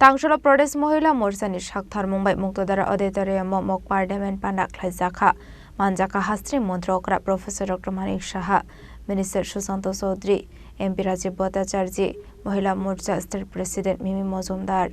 Tangsholo Pradesh Mohila Morsani Shakhtar Mumbai Muktadara Auditorium Mok Parliament Pandak Khlaizakha Manjaka Hastri Montrokra Professor Dr. Manik Shaha Minister Susanto Chaudhary MP Rajiv Bhattacharjee Mohila Morcha State President Mimi Mozumdar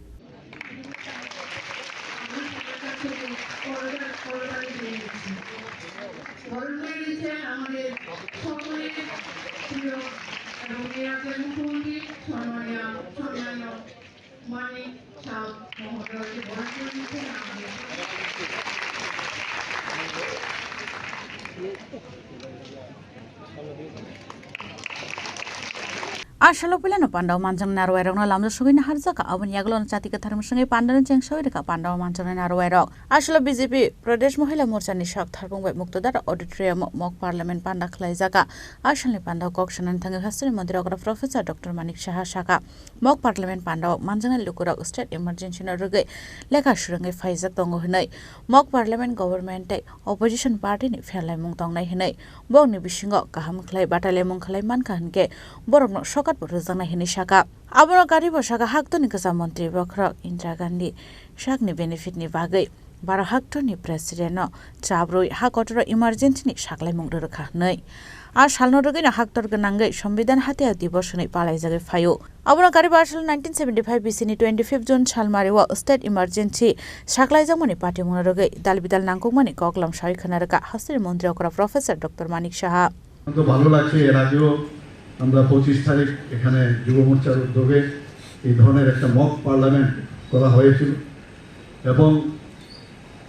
Ashalo Pilano Panda Manjang Narwero Lam Suin Harzaka Avan Yaglon Chatika Tharmshangi Pandan Cheng Soirika Panda Manjan Narwero Ashalo BJP Pradesh Mohila Morsani Shakhtar Mumbai Muktadara Auditorium Mok Parliament Panda Khlaizaka Ashali Panda Kokshan and Tangahastri Montrokra Professor Dr. Manik Shaha Shaka Mok Parliament Panda Manjang Lukura State Emergency Ruge Leka Shurungi Faizak Tongo Hinai Mok Parliament Government Opposition Party ni Fairlai Mungtong Nai Hinai Bogni Bishingo Kaham Clay Batale Munkalai Mankanke Borok Shokat Ruzana Hinishaka. Abra Garibo Shaka Haktoni Kasamontri Bokro Indira Gandhi Shakni benefit ni Bagai Bara Haktoni President Chabro Hakotra emergency ni Shaklai Mungdurka Nei. Ash Halnorgina Haktor Gananga Shombidan Hatia Diboshoni Palaizaga Fayo. Abra Garibashal 1975 BC 25th June Chalmariwa State Emergency Shaklaiza Moni Party Monoge Dalbidal Nankumani Koklam Shari Kanaraka Hasri Montrokra Professor Dr. Manik Shaha. আমরা 25 তারিখ এখানে যুব মোর্চার উদ্যোগে এই ধরনের একটা mock parliament করা হয়েছিল এবং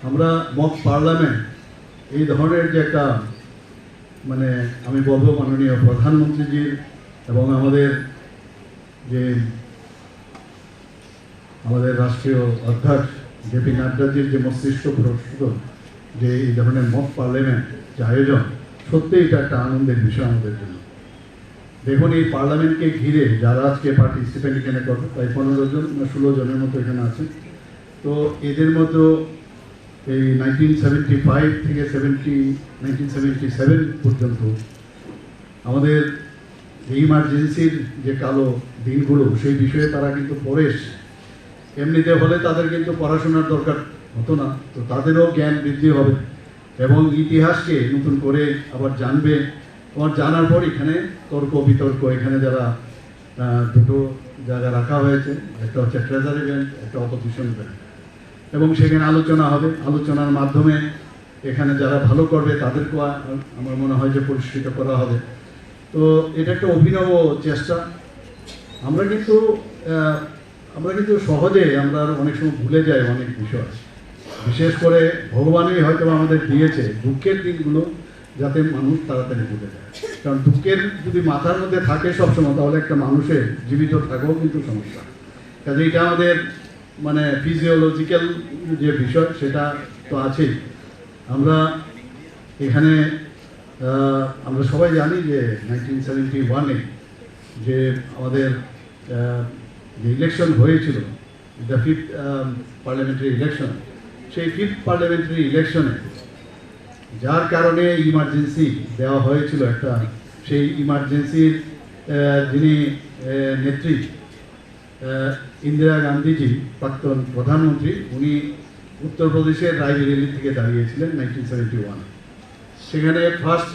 আমরা মক পার্লামেন্ট এই ধরনের যে একটা মানে আমি বলবো মাননীয় প্রধানমন্ত্রীজির এবং আমাদের রাষ্ট্রীয় অধ্যক্ষ জেপি নাড্ডাজির যে মস্তিষ্ক প্রস্তুত যে এই ধরনের মক পার্লামেন্ট যে আয়োজন সত্যি এটা একটা আনন্দের বিষয় আমাদের জন্য দেখুন এই পার্লামেন্টকে ঘিরে যারা আজকে পার্টিসিপেন্ট এখানে করবে প্রায় 15 জন না 16 জনের মতো এখানে আছেন তো এদের মধ্যে এই 1975 থেকে 1977 পর্যন্ত আমাদের ইমার্জেন্সির যে কালো দিনগুলো সেই বিষয়ে তারা কিন্তু পড়েস এমনিতে হলে তাদের কিন্তু পড়াশোনার দরকার হতো না তো তাদেরও জ্ঞান বৃদ্ধি হবে এবং ইতিহাসকে নতুন করে আবার জানবে और জানার পর এখানে তর্ক বিতর্ক এখানে যারা দুটো জায়গা রাখা হয়েছে একটা হচ্ছে ট্রেজারি ব্যাংক একটা অপোজিশন ব্যাংক এবং সেখানে আলোচনা হবে আলোচনার মাধ্যমে এখানে যারা ভালো করবে তাদেরকে আমার মনে হয় যে পুরস্কৃত করা হবে তো এটা একটা অভিনব চেষ্টা আমরা কিন্তু সহজে আমরা অনেক সময় ভুলে যাই অনেক বিষয় বিশেষ করে ভগবানই হয়তো আমাদের দিয়েছে দুঃখের দিনগুলো যাতে মানুষ তাড়াতাড়ি ভুলে যায় কারণ দুঃখের যদি মাথার মধ্যে থাকে সবসময় তাহলে একটা মানুষের জীবিত থাকাও কিন্তু সমস্যা কাজে এটা আমাদের মানে ফিজিওলজিক্যাল যে বিষয় সেটা তো আছেই আমরা এখানে আমরা সবাই জানি যে 1971-এ যে আমাদের যে ইলেকশন হয়েছিল দ্য 5th পার্লামেন্টারি ইলেকশন সেই 5th পার্লামেন্টারি ইলেকশনে যার কারণে ইমার্জেন্সি দেওয়া হয়েছিল একটা সেই ইমার্জেন্সির যিনি নেত্রী ইন্দিরা গান্ধীজি প্রাক্তন প্রধানমন্ত্রী উনি উত্তরপ্রদেশের রায়বেরেলি থেকে দাঁড়িয়েছিলেন 1971 সেখানে ফার্স্ট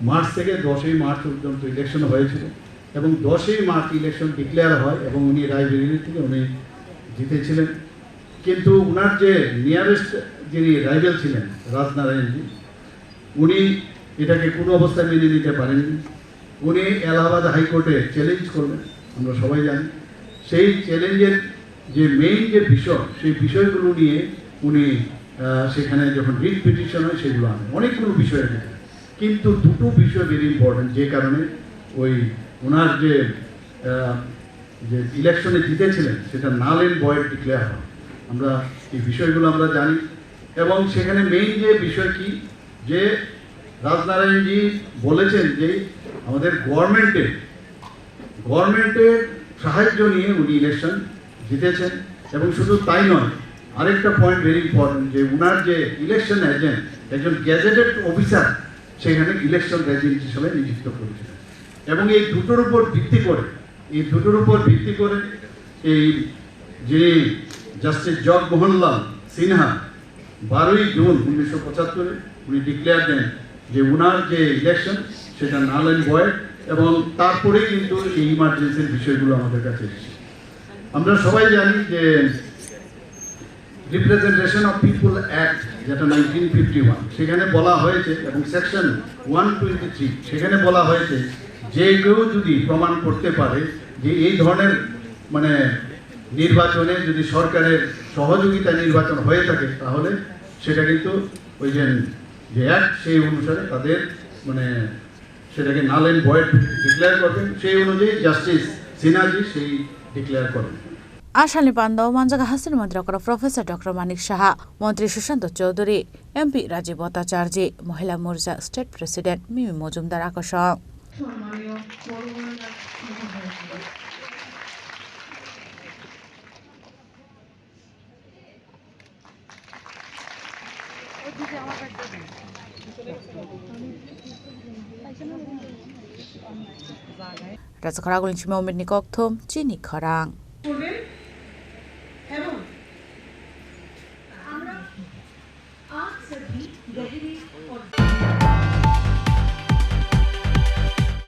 মার্চ থেকে 10ই মার্চ পর্যন্ত ইলেকশন হয়েছিল এবং 10ই মার্চ ইলেকশন ডিক্লেয়ার হয় এবং উনি রায়বেরেলি থেকে উনি জিতেছিলেন কিন্তু উনার যে নিয়ারেস্ট যিনি রাইভেল ছিলেন রাজনারায়ণজি উনি এটাকে কোনো অবস্থায় মেনে নিতে পারেননি উনি এলাহাবাদ হাইকোর্টে চ্যালেঞ্জ করলেন আমরা সবাই জানি সেই চ্যালেঞ্জের যে মেইন যে বিষয় সেই বিষয়গুলো নিয়ে উনি সেখানে যখন রিট পিটিশন হয় সেগুলো আনেন অনেকগুলো বিষয় আছে কিন্তু দুটো বিষয় ভেরি ইম্পর্টেন্ট যে কারণে ওই ওনার যে ইলেকশনে জিতেছিলেন সেটা নাল এন্ড ভয়েড ডিক্লেয়ার হয় আমরা এই বিষয়গুলো আমরা জানি এবং সেখানে মেইন যে বিষয় কি যে রাজনারায়ণজি বলেছেন যে আমাদের গভর্নমেন্টের সাহায্য নিয়ে উনি ইলেকশন জিতেছেন এবং শুধু তাই নয় আরেকটা পয়েন্ট ভেরি ইম্পর্টেন্ট যে উনার যে ইলেকশন এজেন্ট একজন গ্যাজেটেড অফিসার সেখানে ইলেকশন এজেন্ট হিসেবে নিযুক্ত করেছিলেন এবং এই দুটোর উপর ভিত্তি করে এই যিনি জাস্টিস জগমোহনলাল সিনহা 12ই জুন 1975 উনি ডিক্লেয়ার দেন যে উনার যে ইলেকশন সেটা নাল অ্যান্ড ভয়েড, এবং তারপরেই কিন্তু এই ইমার্জেন্সির বিষয়গুলো আমাদের কাছে এসেছে। আমরা সবাই জানি যে রিপ্রেজেন্টেশন অফ পিপল অ্যাক্ট যেটা 1951 সেখানে বলা হয়েছে, এবং সেকশন 123 সেখানে বলা হয়েছে যে কেউ যদি প্রমাণ করতে পারে যে এই ধরনের মানে নির্বাচনে যদি সরকারের সহযোগিতা নির্বাচন হয়ে থাকে, তাহলে সেটা কিন্তু ওই যে অ্যাক্ট সেই অনুসারে তাদের মানে সেটাকে নাল অ্যান্ড ভয়েড ডিক্লেয়ার করবেন। সেই অনুযায়ী জাস্টিস সিনহাজি সেই ডিক্লেয়ার করেন। आसामनि पान्डाव मानजागा हासिल मन्त्री प्रोफेसर डॉक्टर मानिक शाह, मन्त्री सुशांत चौधरी, एमपी राजीव भट्टाचार्य, महिला मोर्चा स्टेट प्रेसिडेंट मिमी मजुमदार আকর্ষণ। Raja Kharaguling Chimau Medni Kokthom, Chini Kharang.